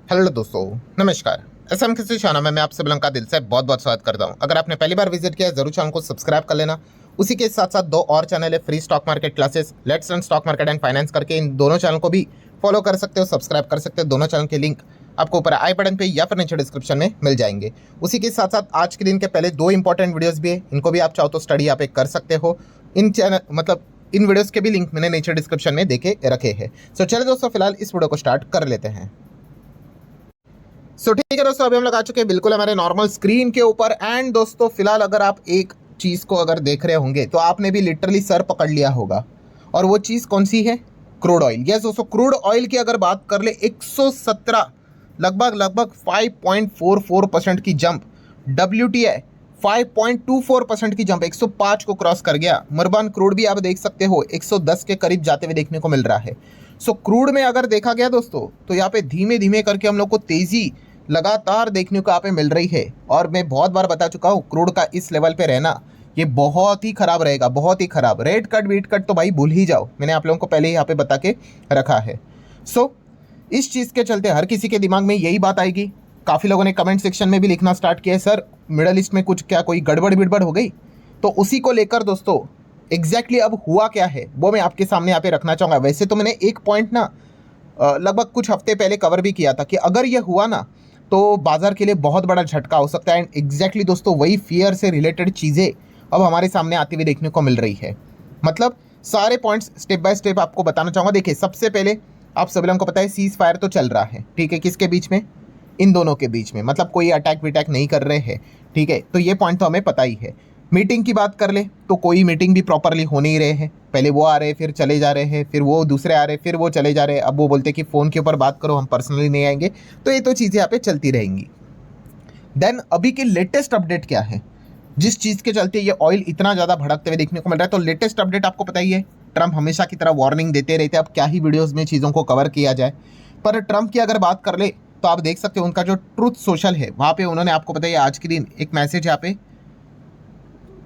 Hello दोस्तों, नमस्कार। SM किसी शाना में मैं आप सभी लोगों का दिल से बहुत बहुत स्वागत करता हूं। अगर आपने पहली बार विजिट किया है जरूर चैनल को सब्सक्राइब कर लेना। उसी के साथ साथ दो और चैनल है, free stock market classes, let's run stock market and finance करके। इन दोनों चैनल को भी फॉलो कर सकते हो, सब्सक्राइब कर सकते हो। दोनों चैनल के लिंक आपको ऊपर आई बटन पे या फिर नीचे डिस्क्रिप्शन में मिल जाएंगे। उसी के साथ साथ आज के दिन के पहले दो इंपॉर्टेंट वीडियोस भी है, इनको भी आप चाहो तो स्टडी यहाँ पे कर सकते हो। इन चैनल इन वीडियोस के भी लिंक मैंने नीचे डिस्क्रिप्शन में देके रखे हैं। सो चलिए दोस्तों, फिलहाल इस वीडियो को स्टार्ट कर लेते हैं। ठीक है दोस्तों, अभी हम लोग आ चुके हैं बिल्कुल हमारे नॉर्मल स्क्रीन के ऊपर। एंड दोस्तों फिलहाल अगर आप एक चीज को अगर देख रहे होंगे तो आपने भी लिटरली सर पकड़ लिया होगा। और वो चीज कौन सी है? Crude oil. यस दोस्तों, क्रूड ऑयल की अगर बात कर ले 117 लगभग 5.44% की जंप। WTI 5.24% की जंप, 105 को क्रॉस कर गया। मरबान क्रूड भी आप देख सकते हो 110 के करीब जाते हुए देखने को मिल रहा है। क्रूड में अगर देखा गया दोस्तों तो यहाँ पे धीमे धीमे करके हम लोग को तेजी लगातार देखने को यहाँ पे मिल रही है। और मैं बहुत बार बता चुका हूँ, क्रूड का इस लेवल पे रहना ये बहुत ही खराब रहेगा, बहुत ही खराब। रेट कट वीट कट तो भाई भूल ही जाओ, मैंने आप लोगों को पहले ही यहाँ पे बता के रखा है। इस चीज़ के चलते हर किसी के दिमाग में यही बात आएगी। काफ़ी लोगों ने कमेंट सेक्शन में भी लिखना स्टार्ट किया है, सर मिडल ईस्ट में कुछ क्या कोई गड़बड़ बिड़बड़ हो गई? तो उसी को लेकर दोस्तों एग्जैक्टली अब हुआ क्या है वो मैं आपके सामने यहाँ पे रखना चाहूँगा। वैसे तो मैंने एक पॉइंट ना लगभग कुछ हफ्ते पहले कवर भी किया था कि अगर ये हुआ ना तो बाजार के लिए बहुत बड़ा झटका हो सकता है। एंड एग्जैक्टली दोस्तों वही फियर से रिलेटेड चीज़ें अब हमारे सामने आती हुई देखने को मिल रही है। मतलब सारे पॉइंट्स स्टेप बाय स्टेप आपको बताना चाहूँगा। देखिए, सबसे पहले आप सभी लोगों को पता है सीज फायर तो चल रहा है, ठीक है। किसके बीच में? इन दोनों के बीच में। मतलब कोई अटैक विटैक नहीं कर रहे हैं, ठीक है। तो ये पॉइंट तो हमें पता ही है। मीटिंग की बात कर ले तो कोई मीटिंग भी प्रॉपरली हो नहीं रहे हैं। पहले वो आ रहे फिर चले जा रहे हैं, फिर वो दूसरे आ रहे फिर वो चले जा रहे हैं। अब वो बोलते कि फ़ोन के ऊपर बात करो, हम पर्सनली नहीं आएंगे। तो ये तो चीज़ें यहाँ पे चलती रहेंगी। देन अभी की लेटेस्ट अपडेट क्या है, जिस चीज़ के चलते ये ऑयल इतना ज़्यादा भड़कते हुए देखने को मिल रहा है? तो लेटेस्ट अपडेट आपको पता ही है, ट्रम्प हमेशा की तरह वार्निंग देते रहते हैं। अब क्या ही वीडियोस में चीज़ों को कवर किया जाए। पर ट्रम्प की अगर बात कर ले तो आप देख सकते हो उनका जो ट्रूथ सोशल है वहाँ पे उन्होंने आपको पता है आज के दिन एक मैसेज यहाँ पे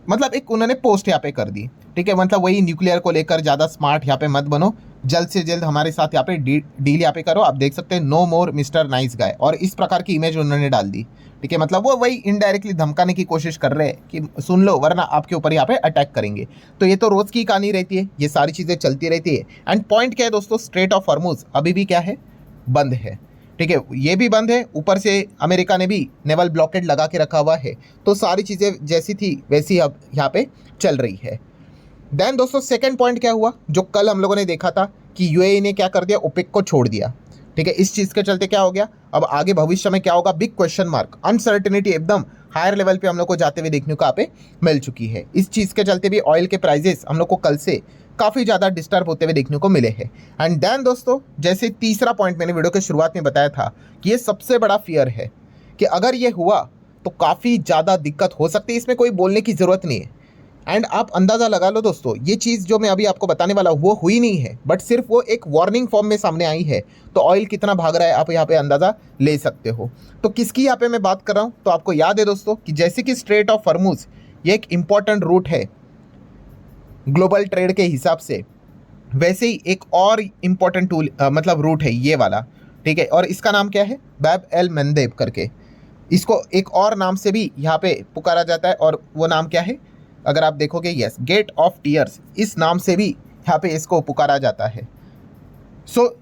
मतलब एक उन्होंने पोस्ट यहाँ पे कर दी, ठीक है। मतलब वही न्यूक्लियर को लेकर ज़्यादा स्मार्ट यहाँ पे मत बनो, जल्द से जल्द हमारे साथ यहाँ पे डील यहाँ पे करो। आप देख सकते हैं नो मोर मिस्टर नाइस गाय, और इस प्रकार की इमेज उन्होंने डाल दी, ठीक है। मतलब वो वही इनडायरेक्टली धमकाने की कोशिश कर रहे हैं कि सुन लो वरना आपके ऊपर यहाँ पे अटैक करेंगे। तो ये तो रोज़ की कहानी रहती है, ये सारी चीज़ें चलती रहती है। एंड पॉइंट क्या है दोस्तों, स्ट्रेट ऑफ हॉर्मुज अभी भी क्या है? बंद है, ठीक है। ये भी बंद है, ऊपर से अमेरिका ने भी नेवल ब्लॉकेड लगा के रखा हुआ है। तो सारी चीज़ें जैसी थी वैसी अब यहाँ पे चल रही है। देन दोस्तों सेकंड पॉइंट क्या हुआ, जो कल हम लोगों ने देखा था कि यूएई ने क्या कर दिया, ओपेक को छोड़ दिया, ठीक है। इस चीज़ के चलते क्या हो गया, अब आगे भविष्य में क्या होगा, बिग क्वेश्चन मार्क, अनसर्टेनिटी एकदम हायर लेवल पे हम लोग को जाते हुए देखने को यहाँ पे मिल चुकी है। इस चीज़ के चलते भी ऑयल के प्राइजेस हम लोग को कल से काफ़ी ज़्यादा डिस्टर्ब होते हुए देखने को मिले हैं। एंड देन दोस्तों जैसे तीसरा पॉइंट मैंने वीडियो के शुरुआत में बताया था कि ये सबसे बड़ा फियर है कि अगर ये हुआ तो काफ़ी ज़्यादा दिक्कत हो सकती है। इसमें कोई बोलने की ज़रूरत नहीं है। एंड आप अंदाज़ा लगा लो दोस्तों, ये चीज़ जो मैं अभी आपको बताने वाला हूँ वो हुई नहीं है, बट सिर्फ वो एक वार्निंग फॉर्म में सामने आई है। तो ऑयल कितना भाग रहा है आप यहाँ पे अंदाज़ा ले सकते हो। तो किसकी यहाँ पे मैं बात कर रहा हूँ, तो आपको याद है दोस्तों कि जैसे कि स्ट्रेट ऑफ हॉर्मुज ये एक इंपॉर्टेंट रूट है ग्लोबल ट्रेड के हिसाब से, वैसे ही एक और इम्पॉर्टेंट टूल मतलब रूट है ये वाला, ठीक है। और इसका नाम क्या है? बाब एल मंदेब करके। इसको एक और नाम से भी यहाँ पे पुकारा जाता है, और वो नाम क्या है अगर आप देखोगे, यस, गेट ऑफ टीयर्स, इस नाम से भी यहाँ पे इसको पुकारा जाता है।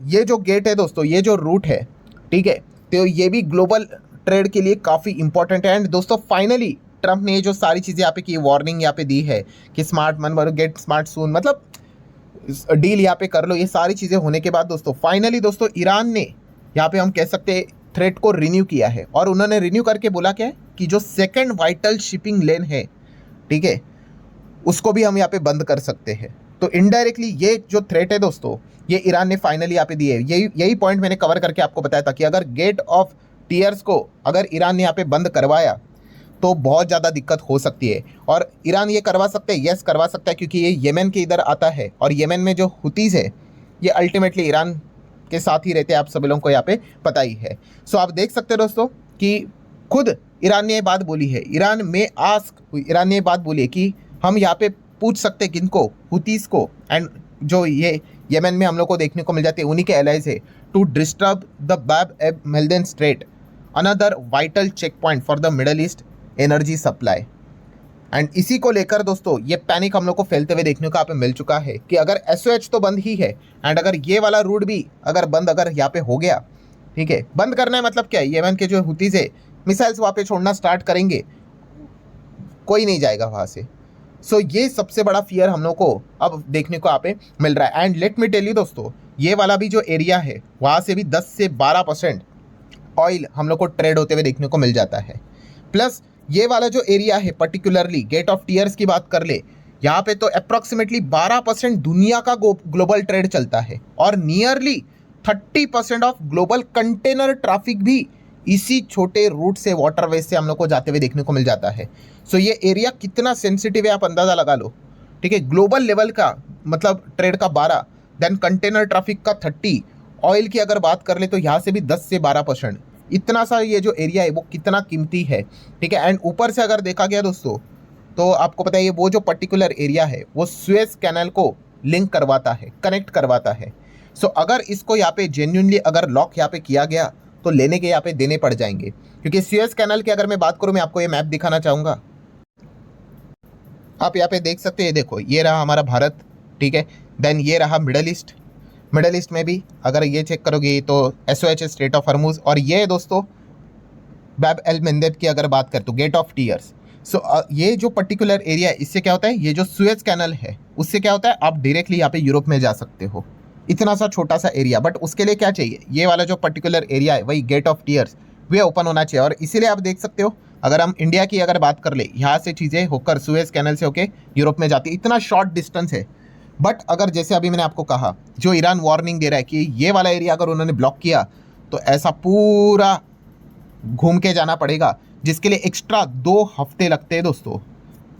ये जो गेट है दोस्तों, ये जो रूट है, ठीक है, तो ये भी ग्लोबल ट्रेड के लिए काफ़ी इंपॉर्टेंट है। एंड दोस्तों फाइनली ट्रम्प ने ये जो सारी चीज़ें यहाँ पे की, वार्निंग यहाँ पे दी है कि स्मार्ट मन बनो, गेट स्मार्ट सून, मतलब डील यहाँ पे कर लो। ये सारी चीज़ें होने के बाद दोस्तों फाइनली दोस्तों ईरान ने यहाँ पे हम कह सकते हैं थ्रेट को रिन्यू किया है। और उन्होंने रिन्यू करके बोला क्या है कि जो सेकंड वाइटल शिपिंग लेन है, ठीक है, उसको भी हम यहाँ पे बंद कर सकते हैं। तो इनडायरेक्टली ये जो थ्रेट है दोस्तों, ये ईरान ने फाइनली यहाँ पे दी है। यही पॉइंट मैंने कवर करके आपको बताया था कि अगर गेट ऑफ टीयर्स को अगर ईरान ने यहाँ पे बंद करवाया तो बहुत ज़्यादा दिक्कत हो सकती है। और ईरान ये करवा सकते हैं, यस करवा सकता है, क्योंकि ये येमेन के इधर आता है। और येमेन में जो हुतीज़ है ये अल्टीमेटली ईरान के साथ ही रहते हैं, आप सभी लोगों को यहाँ पे पता ही है। आप देख सकते हैं दोस्तों कि खुद ईरान ने ये बात बोली है, ईरान ने ये बात बोली है कि हम यहाँ पे पूछ सकते हैं किनको, हुतीज़ को। एंड जो ये येमेन में हम लोग को देखने को मिल जाती है, उन्हीं के एलाइज है, to disturb the Bab el Mandeb strait, another vital checkpoint for the Middle East energy supply. And इसी को लेकर दोस्तों ये पैनिक हम लोग को फैलते हुए देखने को यहाँ पे मिल चुका है कि अगर SOH तो बंद ही है, एंड अगर ये वाला रूट भी अगर बंद अगर यहाँ पे हो गया, ठीक है, बंद करना है मतलब क्या है, येमेन के जो हुतीज है मिसाइल्स वहाँ पे छोड़ना स्टार्ट करेंगे, कोई नहीं जाएगा वहाँ से। सो ये सबसे बड़ा फियर हम लोग को अब देखने को यहाँ पे मिल रहा है। And let me tell you दोस्तों, ये वाला भी जो एरिया है वहाँ से भी 10 से 12% ऑयल हम लोग को ट्रेड होते हुए देखने को मिल जाता है। प्लस ये वाला जो एरिया है पर्टिकुलरली गेट ऑफ टीयर्स की बात कर ले, यहाँ पे तो अप्रॉक्सीमेटली 12% दुनिया का ग्लोबल ट्रेड चलता है, और nearly 30% of global container traffic भी इसी छोटे रूट से, वाटरवेज से हम लोग को जाते हुए देखने को मिल जाता है। सो ये एरिया कितना सेंसिटिव है आप अंदाज़ा लगा लो, ठीक है। ग्लोबल लेवल का मतलब ट्रेड का 12, देन कंटेनर ट्रैफिक का 30, ऑयल की अगर बात कर ले तो यहाँ से भी 10 से 12%, इतना सा ये जो एरिया है वो कितना कीमती है, ठीक है। एंड ऊपर से अगर देखा गया दोस्तों तो आपको पता है वो जो पर्टिकुलर एरिया है वो सुएज कैनाल को लिंक करवाता है, कनेक्ट करवाता है। सो अगर इसको यहाँ पे जेन्युइनली अगर लॉक यहाँ पे किया गया तो लेने के यहाँ पे देने पड़ जाएंगे, क्योंकि सुएज कैनाल की अगर मैं बात करूँ, मैं आपको ये मैप दिखाना चाहूँगा, आप यहाँ पे देख सकते हैं, देखो ये रहा हमारा भारत, ठीक है, देन ये रहा मिडल ईस्ट, मिडल ईस्ट में भी अगर ये चेक करोगे तो SOH स्ट्रेट ऑफ हॉर्मुज, और ये दोस्तों बाब एल मंदेब की अगर बात करें तो गेट ऑफ टीयर्स। सो ये जो पर्टिकुलर एरिया है इससे क्या होता है, ये जो सुएज कैनल है उससे क्या होता है, आप डायरेक्टली यहाँ पे यूरोप में जा सकते हो, इतना सा छोटा सा एरिया। बट उसके लिए क्या चाहिए, ये वाला जो पर्टिकुलर एरिया है वही गेट ऑफ टीयर्स वे ओपन होना चाहिए। और इसीलिए आप देख सकते हो अगर हम इंडिया की अगर बात कर ले, यहाँ से चीज़ें होकर सुएज कैनल से होकर यूरोप में जाती, इतना शॉर्ट डिस्टेंस है। बट अगर जैसे अभी मैंने आपको कहा, जो ईरान वार्निंग दे रहा है कि ये वाला एरिया अगर उन्होंने ब्लॉक किया तो ऐसा पूरा घूम के जाना पड़ेगा, जिसके लिए एक्स्ट्रा 2 हफ्ते लगते हैं दोस्तों,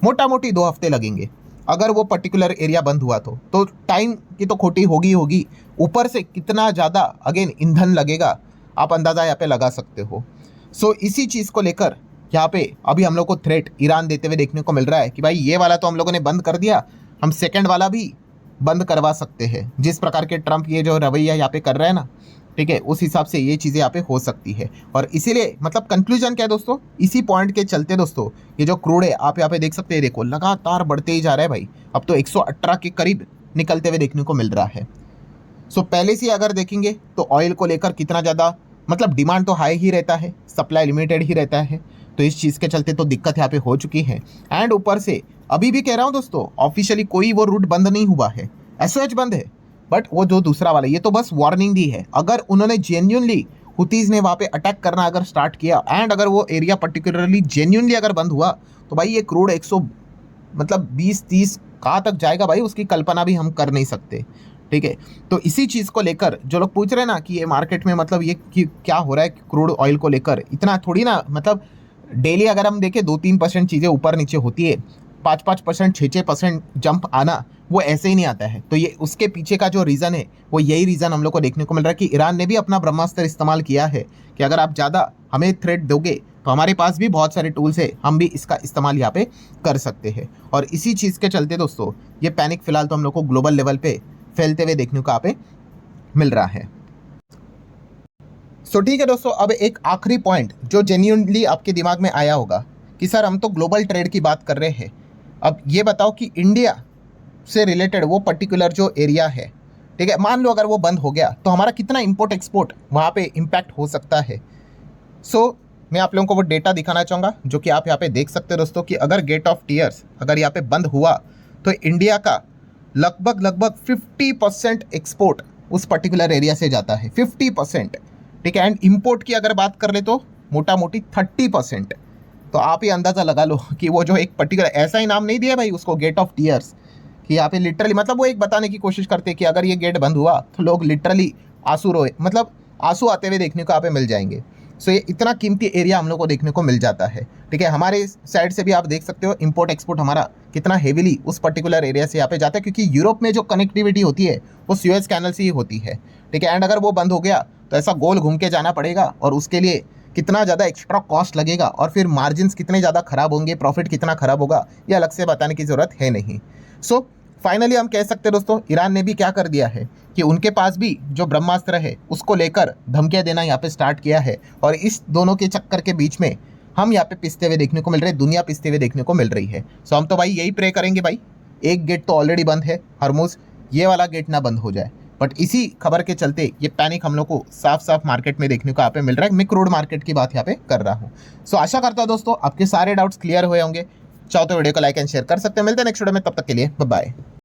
मोटा मोटी 2 हफ्ते लगेंगे अगर वो पर्टिकुलर एरिया बंद हुआ तो टाइम की तो खोटी होगी, ऊपर से कितना ज़्यादा अगेन ईंधन लगेगा आप अंदाज़ा यहाँ पे लगा सकते हो। सो इसी चीज़ को लेकर यहाँ पे अभी हम लोग को थ्रेट ईरान देते हुए देखने को मिल रहा है कि भाई ये वाला तो हम लोगों ने बंद कर दिया, हम सेकेंड वाला भी बंद करवा सकते हैं। जिस प्रकार के ट्रंप ये जो रवैया यहाँ पे कर रहे हैं ना, ठीक है, उस हिसाब से ये चीज़ें यहाँ पे हो सकती है। और इसीलिए मतलब कंक्लूजन क्या है दोस्तों, इसी पॉइंट के चलते दोस्तों ये जो क्रूड है आप यहाँ पे देख सकते हैं, देखो लगातार बढ़ते ही जा रहा है भाई, अब तो 118 के करीब निकलते हुए देखने को मिल रहा है। सो पहले से अगर देखेंगे तो ऑयल को लेकर कितना ज़्यादा मतलब डिमांड तो हाई ही रहता है, सप्लाई लिमिटेड ही रहता है, तो इस चीज़ के चलते तो दिक्कत यहाँ पे हो चुकी है। एंड ऊपर से अभी भी कह रहा हूँ दोस्तों, ऑफिशियली कोई वो रूट बंद नहीं हुआ है, SOH बंद है, बट वो जो दूसरा वाला ये तो बस वार्निंग दी है। अगर उन्होंने जेन्युइनली हुतीज़ ने वहाँ पे अटैक करना अगर स्टार्ट किया, एंड अगर वो एरिया पर्टिकुलरली जेन्युइनली अगर बंद हुआ तो भाई ये क्रूड 100 मतलब 20-30 कहाँ तक जाएगा भाई, उसकी कल्पना भी हम कर नहीं सकते, ठीक है। तो इसी चीज़ को लेकर जो लोग पूछ रहे हैं ना कि ये मार्केट में मतलब ये क्या हो रहा है क्रूड ऑयल को लेकर, इतना थोड़ी ना मतलब डेली अगर हम देखें 2-3% चीज़ें ऊपर नीचे होती है, 5-5%, 6-6% जंप आना वो ऐसे ही नहीं आता है। तो ये उसके पीछे का जो रीज़न है वो यही रीज़न हम लोग को देखने को मिल रहा है कि ईरान ने भी अपना ब्रह्मास्त्र इस्तेमाल किया है कि अगर आप ज़्यादा हमें थ्रेट दोगे तो हमारे पास भी बहुत सारे टूल्स है, हम भी इसका इस्तेमाल यहाँ पे कर सकते हैं। और इसी चीज़ के चलते दोस्तों ये पैनिक फिलहाल तो हम लोग को ग्लोबल लेवल पे फैलते हुए देखने को यहाँ पे मिल रहा है। सो ठीक है दोस्तों, अब एक आखिरी पॉइंट जो जेन्युइनली आपके दिमाग में आया होगा कि सर हम तो ग्लोबल ट्रेड की बात कर रहे हैं, अब ये बताओ कि इंडिया से रिलेटेड वो पर्टिकुलर जो एरिया है, ठीक है, मान लो अगर वो बंद हो गया तो हमारा कितना इंपोर्ट एक्सपोर्ट वहाँ पे इम्पैक्ट हो सकता है। सो मैं आप लोगों को वो डेटा दिखाना चाहूँगा जो कि आप यहाँ पे देख सकते हो दोस्तों कि अगर गेट ऑफ टीयर्स अगर यहाँ पे बंद हुआ तो इंडिया का लगभग 50% एक्सपोर्ट उस पर्टिकुलर एरिया से जाता है, 50%, ठीक है। एंड इंपोर्ट की अगर बात कर ले तो मोटा मोटी 30%। तो आप ये अंदाज़ा लगा लो कि वो जो एक पर्टिकुलर ऐसा ही नाम नहीं दिया भाई उसको गेट ऑफ टीयर्स, कि यहाँ पे लिटरली मतलब वो एक बताने की कोशिश करते हैं कि अगर ये गेट बंद हुआ तो लोग लिटरली आंसू रोए, मतलब आंसू आते हुए देखने को यहाँ पे मिल जाएंगे। सो ये इतना कीमती एरिया हम लोग को देखने को मिल जाता है, ठीक है। हमारे साइड से भी आप देख सकते हो इंपोर्ट एक्सपोर्ट हमारा कितना हेवीली उस पर्टिकुलर एरिया से यहाँ पे जाता है, क्योंकि यूरोप में जो कनेक्टिविटी होती है वो सुएज कैनल से ही होती है, ठीक है। एंड अगर वो बंद हो गया तो ऐसा गोल घूम के जाना पड़ेगा और उसके लिए कितना ज़्यादा एक्स्ट्रा कॉस्ट लगेगा और फिर मार्जिन्स कितने ज़्यादा ख़राब होंगे, प्रॉफिट कितना ख़राब होगा, ये अलग से बताने की ज़रूरत है नहीं। सो फाइनली हम कह सकते हैं दोस्तों, ईरान ने भी क्या कर दिया है कि उनके पास भी जो ब्रह्मास्त्र है उसको लेकर धमकियां देना यहाँ पे स्टार्ट किया है। और इस दोनों के चक्कर के बीच में हम यहाँ पे पिसते हुए देखने को मिल रहे हैं, दुनिया पिसते हुए देखने को मिल रही है। सो हम तो भाई यही प्रे करेंगे भाई, एक गेट तो ऑलरेडी बंद है हरमुज, ये वाला गेट ना बंद हो जाए। बट इसी खबर के चलते ये पैनिक हम लोग को साफ साफ मार्केट में देखने को यहाँ पे मिल रहा है। मैं क्रूड मार्केट की बात यहाँ पे कर रहा हूँ। सो आशा करता हूँ दोस्तों आपके सारे डाउट्स क्लियर हुए होंगे। चाहो तो वीडियो को लाइक एंड शेयर कर सकते हैं। मिलते हैं नेक्स्ट वीडियो में, तब तक के लिए बाय बाय।